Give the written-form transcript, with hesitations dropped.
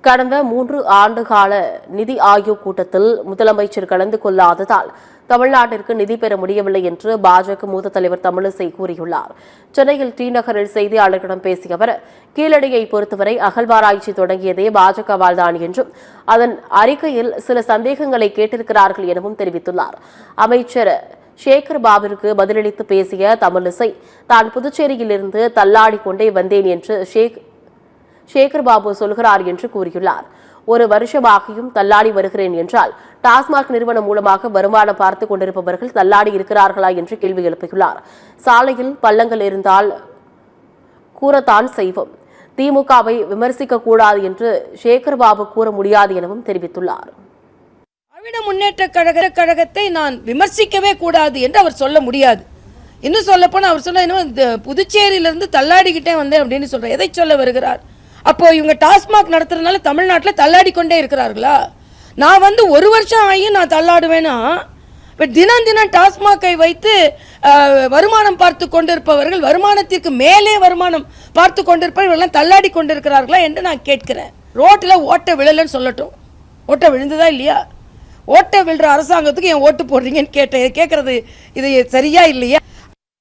கடந்த 3 ஆண்டுகால நிதி ஆயோக் கூட்டத்தில் முதலமைச்சர் கலந்து கொள்ளாததால் தமிழ்நாட்டிற்கு நிதி பெற முடியவில்லை என்று பாஜக மூத்த தலைவர் தமிழிசை கூறியுள்ளார். சென்னையில் டி நகரில் செய்தியாளர்களிடம் பேசிய அவர், கீழடியை பொறுத்தவரை அகழ்வாராய்ச்சி தொடங்கியதே பாஜகவால் தான் என்றும் அதன் அறிக்கையில் சில சந்தேகங்களை கேட்டிருக்கிறார்கள் எனவும் தெரிவித்துள்ளார். அமைச்சர் சேகர் பாபுவிற்கு பதிலளித்து பேசிய தமிழிசை, தான் புதுச்சேரியிலிருந்து தள்ளாடி கொண்டே வந்தேன் என்று சேகர் பாபு சொல்கிறார் என்று கூறியுள்ளார். ஒரு வருஷமாகியும் தள்ளாடி வருகிறேன் என்றால் டாஸ்மாக் நிறுவனம் மூலமாக வருமானம் பார்த்துக் கொண்டிருப்பவர்கள் தள்ளாடி இருக்கிறார்களா என்று கேள்வி எழுப்பியுள்ளார். சாலையில் பள்ளங்கள் இருந்தால் கூறத்தான் செய்வோம். திமுகவை விமர்சிக்க கூடாது என்று சேகர் பாபு கூற முடியாது எனவும் தெரிவித்துள்ளார். திராவிட முன்னேற்ற கழகத்தை நான் விமர்சிக்கவே கூடாது என்று அவர் சொல்ல முடியாது. இன்னும் சொல்ல போனா அவர் சொல்ல புதுச்சேரியிலிருந்து தள்ளாடிக்கிட்டே வந்தேன் அப்படின்னு சொல்ற. எதை சொல்ல வருகிறார்? அப்போ இவங்க டாஸ்மாக் நடத்துறதுனால தமிழ்நாட்டில் தள்ளாடி கொண்டே இருக்கிறார்களா? நான் வந்து ஒரு வருஷம் ஆகியும் நான் தள்ளாடுவேனா? இப்போ தினம் தினம் டாஸ்மாகை வைத்து வருமானம் பார்த்து கொண்டிருப்பவர்கள், வருமானத்திற்கு மேலே வருமானம் பார்த்து கொண்டிருப்பவர்கள் தள்ளாடி கொண்டிருக்கிறார்களா என்று நான் கேட்கிறேன். ரோட்டில் ஓட்ட விழலன்னு சொல்லட்டும். ஓட்ட விழுந்ததா இல்லையா? ஓட்ட விழுற அரசாங்கத்துக்கு என் ஓட்டு போடுறீங்கன்னு கேட்டேன். கேட்கறது இது சரியா இல்லையா?